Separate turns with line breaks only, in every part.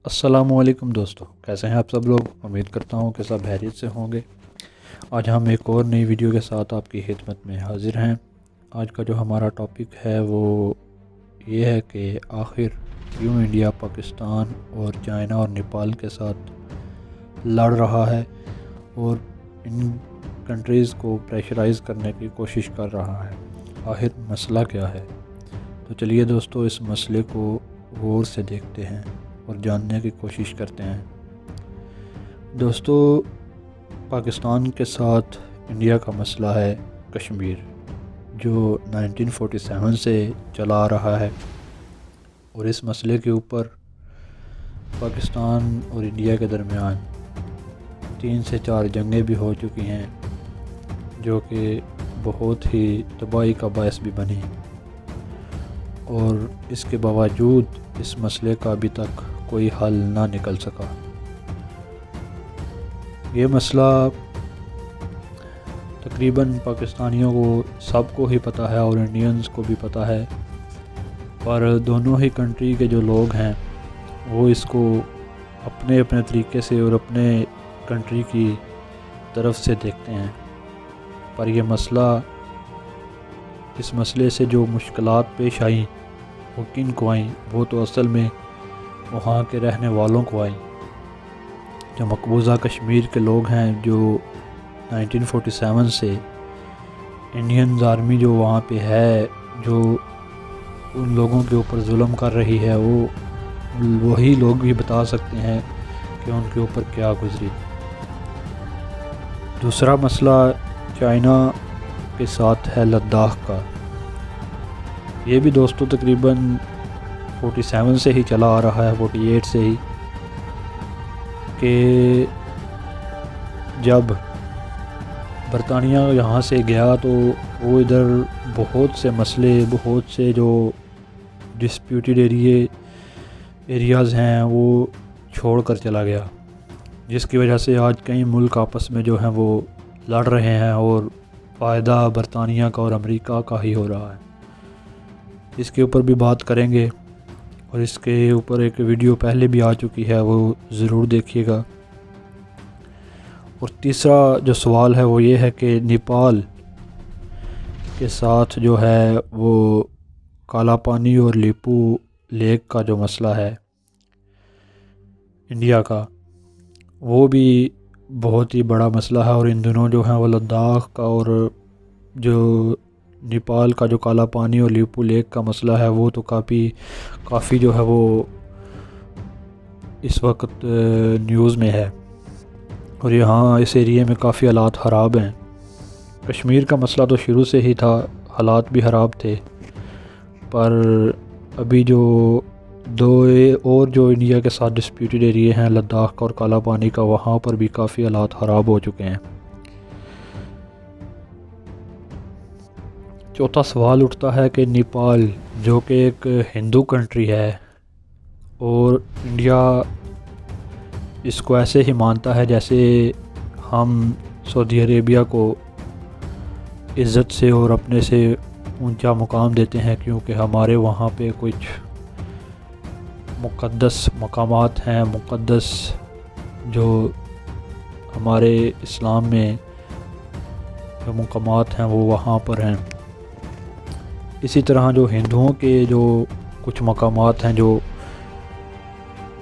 السلام علیکم دوستو، کیسے ہیں آپ سب لوگ؟ امید کرتا ہوں کہ سب خیریت سے ہوں گے۔ آج ہم ایک اور نئی ویڈیو کے ساتھ آپ کی خدمت میں حاضر ہیں۔ آج کا جو ہمارا ٹاپک ہے وہ یہ ہے کہ آخر کیوں انڈیا پاکستان اور چائنا اور نیپال کے ساتھ لڑ رہا ہے اور ان کنٹریز کو پریشرائز کرنے کی کوشش کر رہا ہے۔ آخر مسئلہ کیا ہے؟ تو چلیے دوستو، اس مسئلے کو غور سے دیکھتے ہیں اور جاننے کی کوشش کرتے ہیں۔ دوستو، پاکستان کے ساتھ انڈیا کا مسئلہ ہے کشمیر، جو 1947 سے چلا آ رہا ہے، اور اس مسئلے کے اوپر پاکستان اور انڈیا کے درمیان 3 سے 4 جنگیں بھی ہو چکی ہیں، جو کہ بہت ہی تباہی کا باعث بھی بنی، اور اس کے باوجود اس مسئلے کا ابھی تک کوئی حل نہ نکل سکا۔ یہ مسئلہ تقریباً پاکستانیوں کو سب کو ہی پتہ ہے اور انڈینز کو بھی پتہ ہے، پر دونوں ہی کنٹری کے جو لوگ ہیں وہ اس کو اپنے اپنے طریقے سے اور اپنے کنٹری کی طرف سے دیکھتے ہیں۔ پر یہ مسئلہ، اس مسئلے سے جو مشکلات پیش آئیں وہ کن کو آئیں؟ وہ تو اصل میں وہاں کے رہنے والوں کو آئیں، جو مقبوضہ کشمیر کے لوگ ہیں، جو 1947 سے انڈین آرمی جو وہاں پہ ہے، جو ان لوگوں کے اوپر ظلم کر رہی ہے، وہی لوگ بھی بتا سکتے ہیں کہ ان کے اوپر کیا گزری۔ دوسرا مسئلہ چائنا کے ساتھ ہے لداخ کا۔ یہ بھی دوستوں تقریباً 47 سے ہی چلا آ رہا ہے، 48 سے ہی، کہ جب برطانیہ یہاں سے گیا تو وہ ادھر بہت سے مسئلے، بہت سے جو ڈسپیوٹیڈ ایریاز ہیں وہ چھوڑ کر چلا گیا، جس کی وجہ سے آج کئی ملک آپس میں جو ہیں وہ لڑ رہے ہیں، اور فائدہ برطانیہ کا اور امریکہ کا ہی ہو رہا ہے۔ اس کے اوپر بھی بات کریں گے، اور اس کے اوپر ایک ویڈیو پہلے بھی آ چکی ہے، وہ ضرور دیکھیے گا۔ اور تیسرا جو سوال ہے وہ یہ ہے کہ نیپال کے ساتھ جو ہے وہ کالا پانی اور لیپو لیک کا جو مسئلہ ہے انڈیا کا، وہ بھی بہت ہی بڑا مسئلہ ہے، اور ان دنوں جو ہیں وہ لداخ کا اور جو نیپال کا جو کالا پانی اور لیپو لیک کا مسئلہ ہے وہ تو کافی جو ہے وہ اس وقت نیوز میں ہے، اور یہاں اس ایریے میں کافی حالات خراب ہیں۔ کشمیر کا مسئلہ تو شروع سے ہی تھا، حالات بھی خراب تھے، پر ابھی جو دو اور جو انڈیا کے ساتھ ڈسپیوٹیڈ ایریے ہیں، لداخ کا اور کالا پانی کا، وہاں پر بھی کافی حالات خراب ہو چکے ہیں۔ چوتھا سوال اٹھتا ہے کہ نیپال، جو کہ ایک ہندو کنٹری ہے، اور انڈیا اس کو ایسے ہی مانتا ہے جیسے ہم سعودی عربیہ کو عزت سے اور اپنے سے اونچا مقام دیتے ہیں، کیونکہ ہمارے وہاں پہ کچھ مقدس مقامات ہیں، مقدس جو ہمارے اسلام میں جو مقامات ہیں وہ وہاں پر ہیں۔ اسی طرح جو ہندوؤں کے جو کچھ مقامات ہیں، جو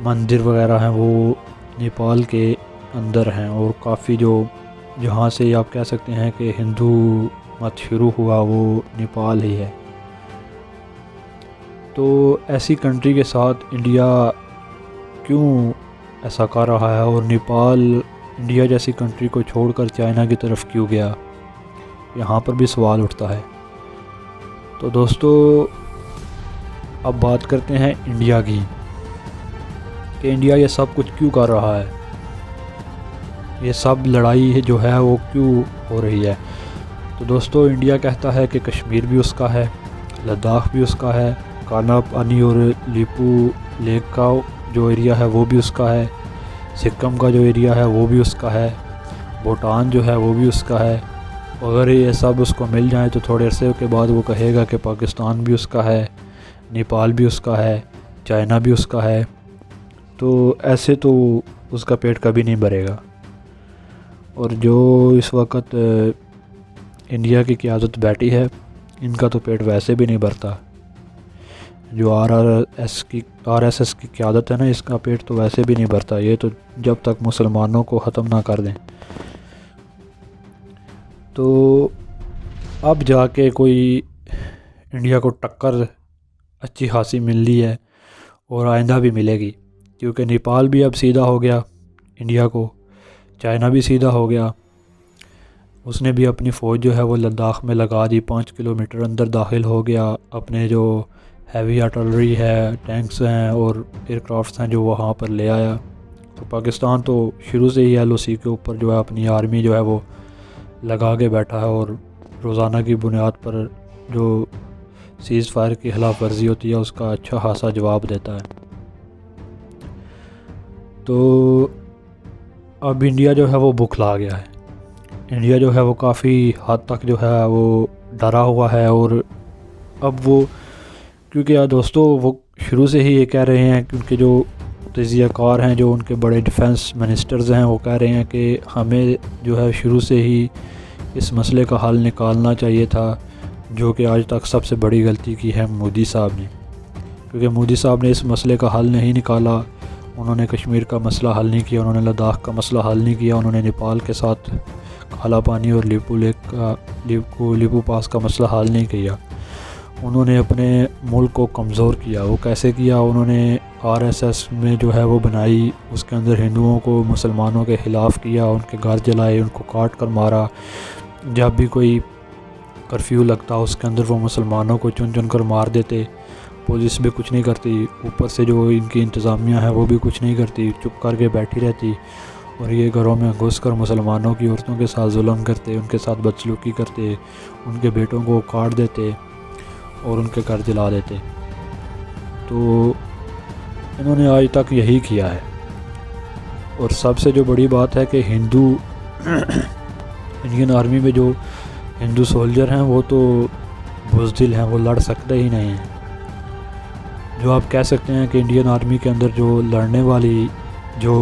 مندر وغیرہ ہیں، وہ نیپال کے اندر ہیں، اور کافی جو جہاں سے آپ کہہ سکتے ہیں کہ ہندو مت شروع ہوا وہ نیپال ہی ہے۔ تو ایسی کنٹری کے ساتھ انڈیا کیوں ایسا کر رہا ہے، اور نیپال انڈیا جیسی کنٹری کو چھوڑ کر چائنا کی طرف کیوں گیا؟ یہاں پر بھی سوال اٹھتا ہے۔ تو دوستو، اب بات کرتے ہیں انڈیا کی، کہ انڈیا یہ سب کچھ کیوں کر رہا ہے، یہ سب لڑائی جو ہے وہ کیوں ہو رہی ہے؟ تو دوستو، انڈیا کہتا ہے کہ کشمیر بھی اس کا ہے، لداخ بھی اس کا ہے، کالا پانی اور لیپو لیک کا جو ایریا ہے وہ بھی اس کا ہے، سکم کا جو ایریا ہے وہ بھی اس کا ہے، بھوٹان جو ہے وہ بھی اس کا ہے۔ اگر یہ سب اس کو مل جائیں تو تھوڑے عرصے کے بعد وہ کہے گا کہ پاکستان بھی اس کا ہے، نیپال بھی اس کا ہے، چائنا بھی اس کا ہے، تو ایسے تو اس کا پیٹ کبھی نہیں بھرے گا. اور جو اس وقت انڈیا کی قیادت بیٹھی ہے ان کا تو پیٹ ویسے بھی نہیں بھرتا. جو آر ایس ایس کی قیادت ہے نا، اس کا پیٹ تو ویسے بھی نہیں بھرتا. یہ تو جب تک مسلمانوں کو ختم نہ کر دیں. تو اب جا کے کوئی انڈیا کو ٹکر اچھی خاصی مل رہی ہے اور آئندہ بھی ملے گی، کیونکہ نیپال بھی اب سیدھا ہو گیا انڈیا کو، چائنا بھی سیدھا ہو گیا. اس نے بھی اپنی فوج جو ہے وہ لداخ میں لگا دی، 5 کلومیٹر اندر داخل ہو گیا. اپنے جو ہیوی آرٹلری ہے، ٹینکس ہیں اور ایئر کرافٹس ہیں جو وہاں پر لے آیا. تو پاکستان تو شروع سے ہی LOC کے اوپر جو ہے اپنی آرمی جو ہے وہ لگا کے بیٹھا ہے، اور روزانہ کی بنیاد پر جو سیز فائر کی خلاف ورزی ہوتی ہے اس کا اچھا خاصا جواب دیتا ہے. تو اب انڈیا جو ہے وہ بکھلا گیا ہے. انڈیا جو ہے وہ کافی حد تک جو ہے وہ ڈرا ہوا ہے. اور اب وہ کیونکہ دوستو وہ شروع سے ہی یہ کہہ رہے ہیں، کیونکہ جو تجزیہ کار ہیں، جو ان کے بڑے ڈیفنس منسٹرز ہیں، وہ کہہ رہے ہیں کہ ہمیں جو ہے شروع سے ہی اس مسئلے کا حل نکالنا چاہیے تھا، جو کہ آج تک سب سے بڑی غلطی کی ہے مودی صاحب نے. کیونکہ مودی صاحب نے اس مسئلے کا حل نہیں نکالا. انہوں نے کشمیر کا مسئلہ حل نہیں کیا، انہوں نے لداخ کا مسئلہ حل نہیں کیا، انہوں نے نیپال کے ساتھ کالا پانی اور لیپو پاس کا مسئلہ حل نہیں کیا. انہوں نے اپنے ملک کو کمزور کیا. وہ کیسے کیا؟ انہوں نے RSS میں جو ہے وہ بنائی، اس کے اندر ہندوؤں کو مسلمانوں کے خلاف کیا، ان کے گھر جلائے، ان کو کاٹ کر مارا. جب بھی کوئی کرفیو لگتا اس کے اندر وہ مسلمانوں کو چن چن کر مار دیتے. پولیس بھی کچھ نہیں کرتی، اوپر سے جو ان کی انتظامیہ ہے وہ بھی کچھ نہیں کرتی، چپ کر کے بیٹھی رہتی. اور یہ گھروں میں گھس کر مسلمانوں کی عورتوں کے ساتھ ظلم کرتے، ان کے ساتھ بدسلوکی کرتے، ان کے بیٹوں کو کاٹ دیتے اور ان کے گھر جلا دیتے. تو انہوں نے آج تک یہی کیا ہے. اور سب سے جو بڑی بات ہے کہ ہندو انڈین آرمی میں جو ہندو سولجر ہیں وہ تو بزدل ہیں، وہ لڑ سکتے ہی نہیں ہیں. جو آپ کہہ سکتے ہیں کہ انڈین آرمی کے اندر جو لڑنے والی جو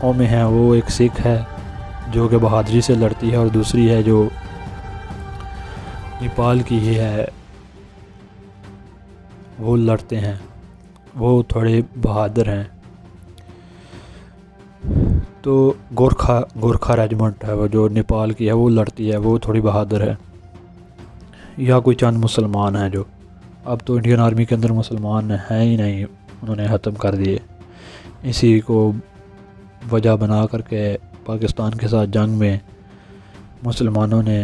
قومیں ہیں، وہ ایک سکھ ہے جو کہ بہادری سے لڑتی ہے، اور دوسری ہے جو نیپال کی ہی ہے، وہ لڑتے ہیں، وہ تھوڑے بہادر ہیں. تو گورکھا ریجمنٹ ہے وہ جو نیپال کی ہے، وہ لڑتی ہے، وہ تھوڑی بہادر ہے. یا کوئی چند مسلمان ہیں جو اب تو انڈین آرمی کے اندر مسلمان ہیں ہی نہیں، انہوں نے ختم کر دیے. اسی کو وجہ بنا کر کے پاکستان کے ساتھ جنگ میں مسلمانوں نے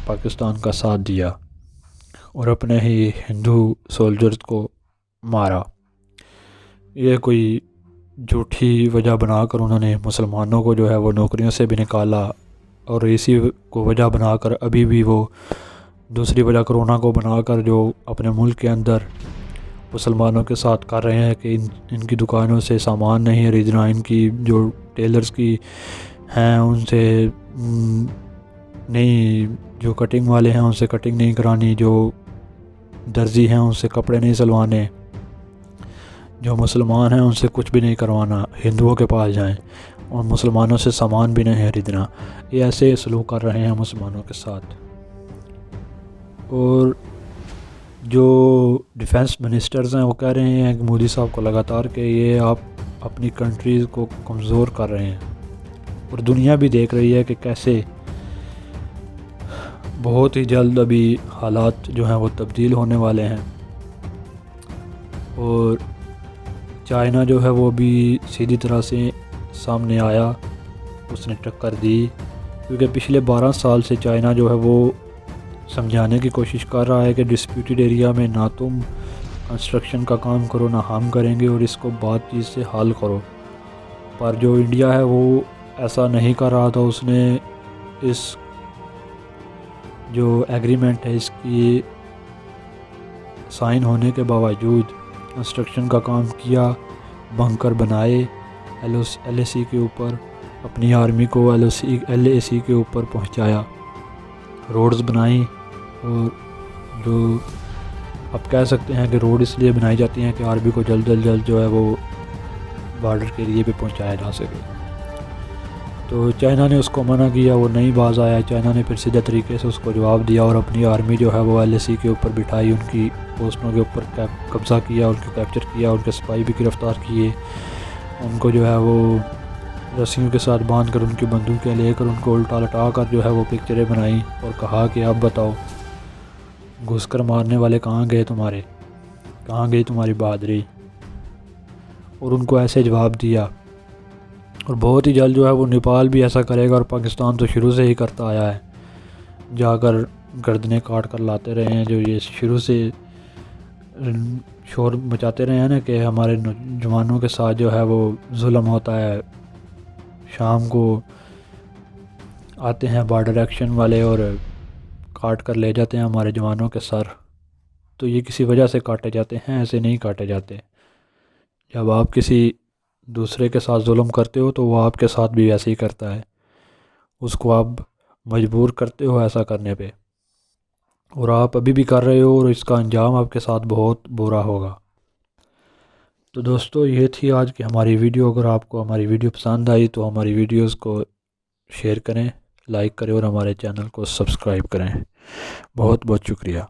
پاکستان کا ساتھ دیا اور اپنے ہی ہندو سولجرز کو مارا. یہ کوئی جھوٹی وجہ بنا کر انہوں نے مسلمانوں کو جو ہے وہ نوکریوں سے بھی نکالا، اور اسی کو وجہ بنا کر ابھی بھی وہ دوسری وجہ کرونا کو بنا کر جو اپنے ملک کے اندر مسلمانوں کے ساتھ کر رہے ہیں کہ ان کی دکانوں سے سامان نہیں خریدنا، ان کی جو ٹیلرز کی ہیں ان سے نہیں، جو کٹنگ والے ہیں ان سے کٹنگ نہیں کرانی، جو درزی ہیں ان سے کپڑے نہیں سلوانے، جو مسلمان ہیں ان سے کچھ بھی نہیں کروانا، ہندوؤں کے پاس جائیں، اور مسلمانوں سے سامان بھی نہیں خریدنا. یہ ایسے سلوک کر رہے ہیں مسلمانوں کے ساتھ. اور جو ڈیفنس منسٹرز ہیں وہ کہہ رہے ہیں کہ مودی صاحب کو لگاتار کہ یہ آپ اپنی کنٹریز کو کمزور کر رہے ہیں. اور دنیا بھی دیکھ رہی ہے کہ کیسے بہت ہی جلد ابھی حالات جو ہیں وہ تبدیل ہونے والے ہیں. اور چائنا جو ہے وہ بھی سیدھی طرح سے سامنے آیا، اس نے ٹکر دی، کیونکہ پچھلے 12 سال سے چائنا جو ہے وہ سمجھانے کی کوشش کر رہا ہے کہ ڈسپیوٹڈ ایریا میں نہ تم کنسٹرکشن کا کام کرو نہ ہم کریں گے، اور اس کو بات چیت سے حل کرو. پر جو انڈیا ہے وہ ایسا نہیں کر رہا تھا. اس نے اس جو ایگریمنٹ ہے اس کی سائن ہونے کے باوجود کنسٹرکشن کا کام کیا، بنکر بنائے LAC کے اوپر، اپنی آرمی کو LAC کے اوپر پہنچایا، روڈز بنائیں. اور جو آپ کہہ سکتے ہیں کہ روڈ اس لیے بنائی جاتی ہیں کہ آرمی کو جلد جو ہے وہ بارڈر کے ایریے پہ پہنچایا جا سکے۔ تو چائنا نے اس کو منع کیا، وہ نہیں باز آیا۔ چائنا نے پھر سیدھے طریقے سے اس کو جواب دیا اور اپنی آرمی جو ہے وہ LAC کے اوپر بٹھائی، ان کی پوسٹوں کے اوپر قبضہ کیا، ان کو کیپچر کیا، ان کے سپاہی بھی گرفتار کیے، ان کو جو ہے وہ رسیوں کے ساتھ باندھ کر ان کی بندوقیں لے کر ان کو الٹا لٹا کر جو ہے وہ پکچریں بنائیں اور کہا کہ اب بتاؤ گھس کر مارنے والے کہاں گئے تمہارے، کہاں گئی تمہاری بہادری، اور ان کو ایسے جواب دیا۔ اور بہت ہی جلد جو ہے وہ نیپال بھی ایسا کرے گا، اور پاکستان تو شروع سے ہی کرتا آیا ہے، جا کر گردنیں کاٹ کر لاتے رہے ہیں، جو یہ شروع سے شور مچاتے رہے ہیں نا کہ ہمارے نوجوانوں کے ساتھ جو ہے وہ ظلم ہوتا ہے، شام کو آتے ہیں بارڈر ایکشن والے اور کاٹ کر لے جاتے ہیں ہمارے جوانوں کے سر۔ تو یہ کسی وجہ سے کاٹے جاتے ہیں، ایسے نہیں کاٹے جاتے۔ جب آپ کسی دوسرے کے ساتھ ظلم کرتے ہو تو وہ آپ کے ساتھ بھی ایسے ہی کرتا ہے، اس کو آپ مجبور کرتے ہو ایسا کرنے پہ، اور آپ ابھی بھی کر رہے ہو، اور اس کا انجام آپ کے ساتھ بہت برا ہوگا۔ تو دوستو یہ تھی آج کی ہماری ویڈیو۔ اگر آپ کو ہماری ویڈیو پسند آئی تو ہماری ویڈیوز کو شیئر کریں، لائک کریں اور ہمارے چینل کو سبسکرائب کریں۔ بہت بہت شکریہ۔